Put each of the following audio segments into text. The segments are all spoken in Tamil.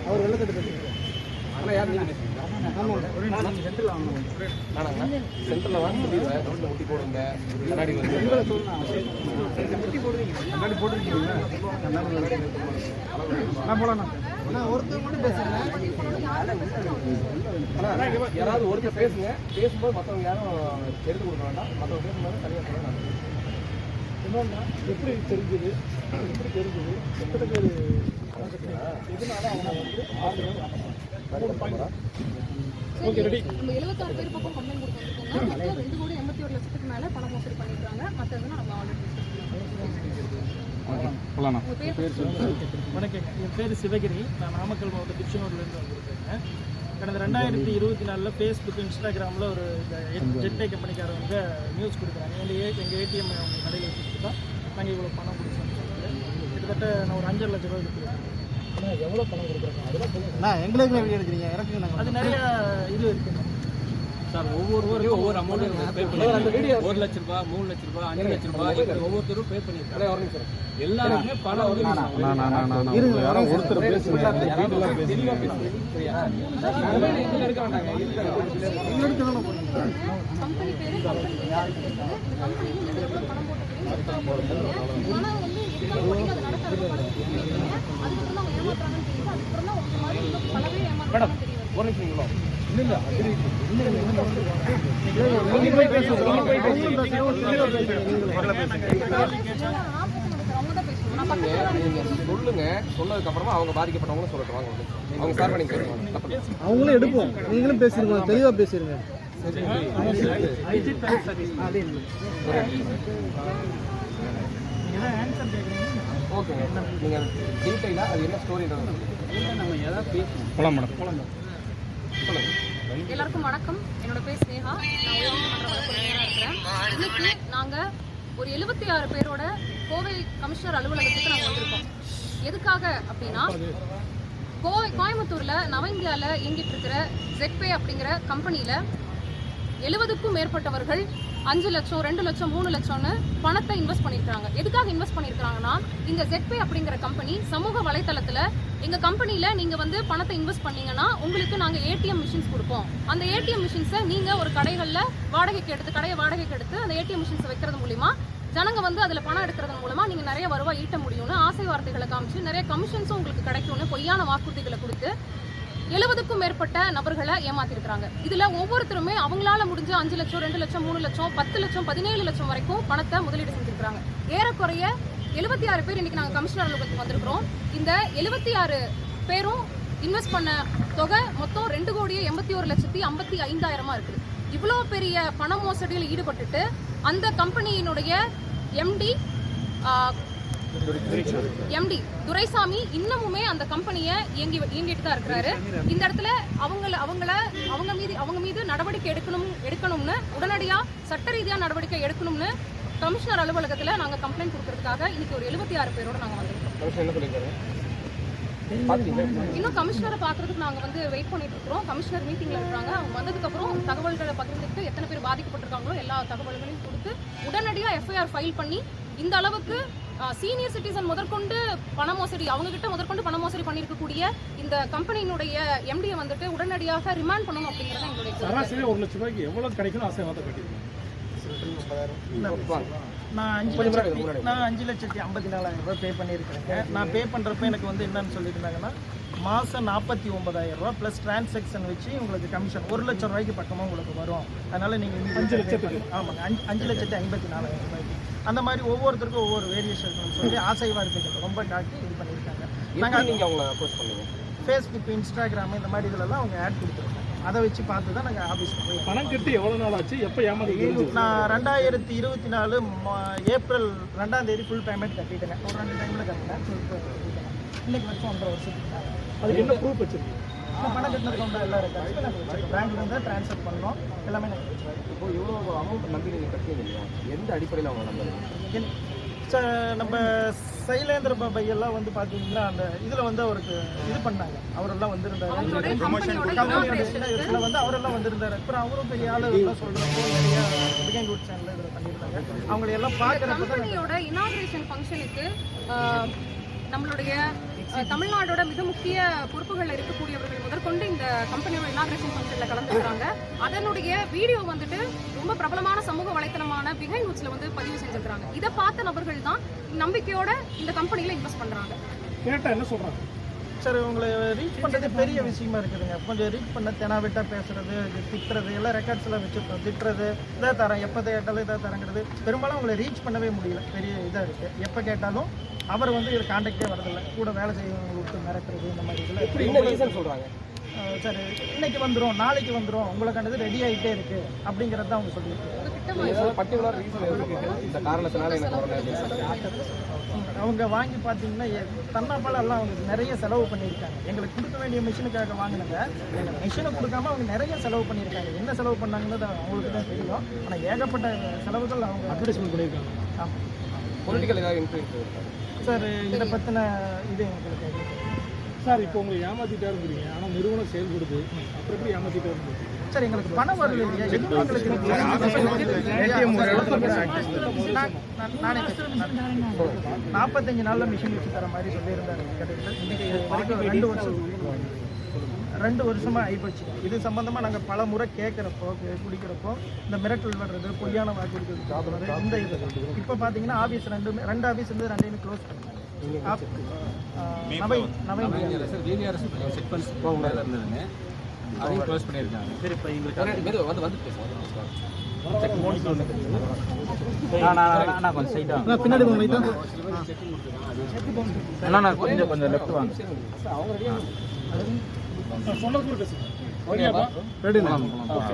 அவர் வெள்ளக்கட்டு ஆனால் யார் நீங்கள் சென்ட்ரலில் வாங்க சொல்லிடுவேன். ரோட்டில் ஒட்டி போடுங்க. கண்ணாடி வந்து கண்ணாடி போட்டுருக்கீங்க. நான் போகலாண்ணா. நான் ஒருத்தர் மட்டும் பேசுகிறேன். யாராவது ஒருத்தர் பேசுங்க. பேசும்போது மற்றவங்க யாரும் எடுத்து கொடுக்க வேண்டாம். மற்றவங்க பேசும்போது தனியாக சொல்லலாம். என்னன்னா எப்படி தெரிஞ்சுது, எத்தனை பேர் எதனால அவங்க வந்து ஓகே ரெடி. நம்ம 76 பேர் பக்கம் கம்ப்ளைண்ட் கொடுத்துருக்கோம். மொத்தம் 2,81 லட்சத்துக்கு மேல பண மோசடி பண்ணிருக்காங்க. மற்றதுன்னா நம்ம ஆல்ரெடி வணக்கம், என் பேர் சிவகிரி. நான் நாமக்கல் மாவட்டம் திருச்செங்கோடுலேருந்து வந்திருக்கேன். கடந்த 2024 ஃபேஸ்புக், இன்ஸ்டாகிராமில் ஒரு ஜெட்டை கம்பெனிக்காரவங்க நியூஸ் கொடுக்குறாங்க. எங்கள் ஏடிஎம் அவங்க கடையில் வச்சுட்டு தான் நாங்கள் இவ்வளோ பணம் கொடுத்தோம்னு சொல்லிட்டு கிட்டத்தட்ட நான் ஒரு 5 லட்ச ரூபா கொடுக்குறேன். ஆனால் எவ்வளோ பணம் கொடுக்குறாங்க அதெல்லாம் சொல்லுங்கள். எங்களுக்கு வீடியோ எடுக்கிறீங்க, எனக்கு நாங்கள் அது நிறையா இது இருக்குது சார். ஒவ்வொரு அமௌண்ட்டும் பே பண்ணி 1 லட்ச ரூபா, 3 லட்ச ரூபா, 5 லட்ச ரூபா ஒவ்வொருத்தரும் பே பண்ணியிருக்காங்க. எல்லாருமே பணம் வந்து ஒருத்தர் பேசுங்க. கம்பெனி பேரு மேடம் ஒரு நிமிஷங்களோ இல்லை சொல்லுங்க. சொன்னதுக்கு அப்புறமா அவங்க பாதிக்கப்பட்டவங்களும் சொல்லட்டும். வாங்க அவங்க சார் பண்ணி பேசுவாங்க. அவங்களும் எடுப்போம். நீங்களும் பேசிருங்க, தெளிவாக பேசிருங்க. ஓகேங்க. நீங்கள் டீட்டெயிலாக அது என்ன ஸ்டோரின்றது நம்ம எதாவது பேசணும். போகலாம் மேடம். சொல்லுங்கள். எல்லாருக்கும் வணக்கம். என்னோட பேர் ஸ்னேகா. நான் உயர்நீதிமன்ற வழக்கறிஞராக இருக்கிறேன். இன்னைக்கு நாங்கள் ஒரு 76 பேரோட கோவை கமிஷனர் அலுவலகத்துக்கு நாங்கள் வந்திருக்கோம். எதுக்காக அப்படின்னா, கோயம்புத்தூரில் நவ இந்தியாவில் இயங்கிட்டு இருக்கிற ஜெட்பே அப்படிங்கிற கம்பெனியில் 70க்கும் மேற்பட்டவர்கள் 5 லட்சம், 2 லட்சம், 3 லட்சம்னு பணத்தை இன்வெஸ்ட் பண்ணியிருக்காங்க. எதுக்காக இன்வெஸ்ட் பண்ணியிருக்காங்கன்னா, இந்த ஜெட்பே அப்படிங்கிற கம்பெனி சமூக வலைத்தளத்தில் எங்கள் கம்பெனியில் நீங்கள் வந்து பணத்தை இன்வெஸ்ட் பண்ணீங்கன்னா உங்களுக்கு நாங்கள் ஏடிஎம் மிஷின்ஸ் கொடுப்போம். அந்த ஏடிஎம் மிஷின்ஸை நீங்கள் ஒரு கடையை வாடகைக்கு எடுத்து அந்த ஏடிஎம் மிஷின்ஸை வைக்கிறது மூலிமா ஜனங்க வந்து அதில் பணம் எடுக்கிறது மூலமா நீங்கள் நிறைய வருவாய் ஈட்ட முடியும்னு ஆசை வார்த்தைகளை காமிச்சு நிறைய கமிஷன்ஸும் உங்களுக்கு கிடைக்கும்னு பொய்யான வாக்குறுதிகளை கொடுத்து 70க்கும் மேற்பட்ட நபர்களை ஏமாத்திருக்கிறாங்க. இதுல ஒவ்வொருத்தருமே அவங்களால முடிஞ்ச 5 லட்சம், 2 லட்சம், 3 லட்சம், 10 லட்சம், 17 லட்சம் வரைக்கும் பணத்தை முதலீடு செஞ்சிருக்காங்க. ஏறக்குறைய 76 பேர் இன்னைக்கு நாங்கள் கமிஷனர் அலுவலகத்துக்கு வந்திருக்கிறோம். இந்த 76 பேரும் இன்வெஸ்ட் பண்ண தொகை மொத்தம் 2,81,55,000 இருக்குது. இவ்வளோ பெரிய பண மோசடியில் ஈடுபட்டுட்டு அந்த கம்பெனியினுடைய எம்டி துரைசாமி இன்னமுமே அந்த கம்பெனியை இயங்கிட்டு தான் இருக்கிறாரு. இந்த இடத்துல அவங்க மீது நடவடிக்கை எடுக்கணும்னு உடனடியாக சட்ட ரீதியாக நடவடிக்கை எடுக்கணும்னு கமிஷனர் அலுவலகத்தில் நாங்கள் கம்ப்ளைண்ட் கொடுக்கறதுக்காக இன்னைக்கு ஒரு 76 பேரோட நாங்கள் வந்திருக்கோம். இன்னும் கமிஷனரை பார்க்கறதுக்கு நாங்கள் வந்து வெயிட் பண்ணிட்டு இருக்கிறோம். கமிஷனர் மீட்டிங்ல இருக்காங்க. அவங்க வந்ததுக்கப்புறம் தகவல்களை பகிர்ந்துட்டு எத்தனை பேர் பாதிக்கப்பட்டிருக்காங்களோ எல்லா தகவல்களையும் கொடுத்து உடனடியாக எஃப்ஐஆர் ஃபைல் பண்ணி இந்த அளவுக்கு சீனியர் சிட்டிசன் முதற்கொண்டு பண மோசடி பண மோசடி பண்ணியிருக்கக்கூடிய இந்த கம்பெனியினுடைய எம்டியை வந்துட்டு உடனடியாக ரிமாண்ட் பண்ணணும் அப்படிங்கிறத எங்களுடைய சராசரி 1 லட்ச ரூபாய்க்கு எவ்வளவு கிடைக்கும் ஆசை வார்த்தை கட்டிருக்கேன். நான் 5,54,000 ரூபாய் பே பண்ணியிருக்கேன். நான் பே பண்ணுறப்ப எனக்கு வந்து என்னன்னு சொல்லியிருந்தாங்கன்னா, மாதம் 49,000 ரூபா ப்ளஸ் டிரான்சாக்ஷன் வச்சு உங்களுக்கு கமிஷன் 1 லட்சம் ரூபாய்க்கு பக்கமாக உங்களுக்கு வரும். அதனால் நீங்கள் 5 லட்சத்துக்கு ஆமாங்க 5,54,000 ரூபாய்க்கு அந்த மாதிரி ஒவ்வொருத்தருக்கும் ஒவ்வொரு வேரியேஷன் சொல்லி ஆசை வார்த்தைகள் ரொம்ப காட்டி இது பண்ணியிருக்காங்க. நீங்கள் அவங்கள அப்ரோச் பண்ணுவீங்க. ஃபேஸ்புக், இன்ஸ்டாகிராம் இந்த மாதிரி இதிலெல்லாம் அவங்க ஆட் கொடுத்துருக்காங்க. அதை வச்சு பார்த்து தான் நாங்கள் ஆஃபீஸ்க்கு போய் பணம் கட்டி எவ்வளோ நாள் ஆச்சு, எப்போ ஏமாந்து? நான் 2024 ஏப்ரல் 2ஆம் தேதி ஃபுல் பேமெண்ட் கட்டிட்டேன். ஒரு 2 டைமில் கட்டினேன். இன்னைக்கு வச்சு 1.5 வருஷத்துக்கு அதுக்கு என்ன ப்ரூஃப் வச்சுருக்கீங்க? பணம் கட்டினதுக்கு வந்து எல்லாம் ரெக்கார்ட்ஸும் நாங்கள் வச்சுருக்கோம். பேங்க்ல இருந்து ட்ரான்ஸ்ஃபர் பண்ணோம், எல்லாமே நாங்கள் வச்சுருக்கோம். இப்போ இவ்வளோ அமௌண்ட் நம்பி நீங்கள் கட்டினீங்க இல்லையா, எந்த அடிப்படையில் அவங்க நம்புறீங்க? நம்ம சைலேந்திர பாபை எல்லாம் வந்து பார்த்தீங்கன்னா அந்த இதில் வந்து அவருக்கு இது பண்ணாங்க. அவரெல்லாம் வந்திருந்தாரு, இதில் வந்து அவரெல்லாம் வந்திருந்தாரு. அப்புறம் அவரும் பெரிய ஆளு எல்லாம் சொல்கிறப்போ நிறைய பிகைண்ட் குட் சேனல் இதில் பண்ணியிருந்தாங்க. அவங்களை எல்லாம் பார்க்குறப்ப கம்பெனியோட இனாகிரேஷன் ஃபங்க்ஷனுக்கு நம்மளுடைய தமிழ்நாடோட மிக முக்கிய பொறுப்புகள் இருக்கக்கூடியவர்கள் முதற்கொண்டு இந்த கம்பெனியோட இனாகிரேஷன் ஃபங்க்ஷன்ல கலந்துருக்காங்க. அதனுடைய வீடியோ வந்துட்டு ரொம்ப பிரபலமான சமூக வலைத்தளமான பிஹைண்ட் நியூஸ்ல வந்து பதிவு செஞ்சிருக்காங்க. இதை பார்த்த நபர்கள் தான் நம்பிக்கையோட இந்த கம்பெனில இன்வெஸ்ட் பண்றாங்க. கேட்டா என்ன சொல்றாங்க? சார் உங்களை ரீச் பண்ணுறது பெரிய விஷயமா இருக்குதுங்க. கொஞ்சம் ரீச் பண்ண தெனாவிட்டா பேசுறது, திட்டுறது, எல்லாம் ரெக்கார்ட்ஸ் எல்லாம் வச்சுருக்கோம். திட்டுறது, இதை தரேன், எப்போ கேட்டாலும் இதை தரங்கிறது பெரும்பாலும் உங்களை ரீச் பண்ணவே முடியல. பெரிய இதாக இருக்குது. எப்போ கேட்டாலும் அவர் வந்து இது காண்டாக்டே வரதில்லை. கூட வேலை செய்யறவங்களுக்கு மிரட்டுறது, இந்த மாதிரி இதில் என்ன ரீசன் சொல்றாங்க? சார் இன்னைக்கு வந்துடும், நாளைக்கு வந்துடும், உங்களை கண்டது ரெடி ஆகிட்டே இருக்கு அப்படிங்கிறது தான் அவங்க சொல்லியிருக்காங்க. பர்டிகுலர் ரீசன் இருக்கு இந்த காரணத்தினால எனக்கு வரல. அவங்க வாங்கி பார்த்தீங்கன்னா தன்னாப்பால் எல்லாம் அவங்க நிறைய செலவு பண்ணியிருக்காங்க. எங்களுக்கு கொடுக்க வேண்டிய மிஷினுக்காக வாங்கினதை மிஷினை கொடுக்காம அவங்க நிறைய செலவு பண்ணியிருக்காங்க. என்ன செலவு பண்ணாங்கன்னு அவங்களுக்கு தான் தெரியும். ஆனால் ஏகப்பட்ட செலவுகள் அவங்க அட்வர்டைஸ்மெண்ட் பண்ணியிருக்காங்க. ஆமாம். பொலிட்டிக்கல் ஏதாவது இன்ஃப்ளூயன்ஸ் சார் இதை பற்றின இது எங்களுக்கு சார் இப்போ உங்களை ஏமாத்திட்டா இருக்கிறீங்க, ஆனால் நிறுவனம் செயல்படுது, அப்புறம் எப்படி ஏமாத்திட்டா இருந்தது? சார் எங்களுக்கு பணம் வரல இல்லையா? எதுவும் எங்களுக்கு நானே 45 நாளில் மிஷின் வச்சு தர மாதிரி சொல்லியிருந்தாரு. இன்னைக்கு வரைக்கும் 2 வருஷமாக ஆகிப்போச்சு. இது சம்பந்தமாக நாங்கள் பல முறை கேட்குறப்போ குடிக்கிறப்போ இந்த மிரட்டல் வர்றது, பொய்யான வாக்குறுதி சாப்பிட்றது, இந்த இது இப்போ பார்த்தீங்கன்னா ஆஃபீஸ் ரெண்டு ஆஃபீஸ் இருந்து ரெண்டையுமே க்ளோஸ் பண்ணுங்க. அதையும் க்ளோஸ் பண்ணியிருக்காங்க. சரி இப்போ எங்களுக்கு நான் கொஞ்சம் சைட்டாக பின்னாடி கொஞ்சம் லெஃப்ட் வாங்க.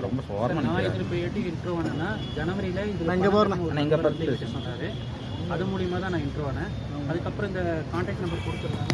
ரொம்ப சோர்மா இப்போ இன்ட்ரோ ஆனேன்னா ஜனவரியில் இங்கே சொன்னார். அது மூலியமாக தான் நான் இன்ட்ரோ ஆனேன். அதுக்கப்புறம் இந்த கான்டாக்ட் நம்பர் கொடுத்துருந்தாங்க.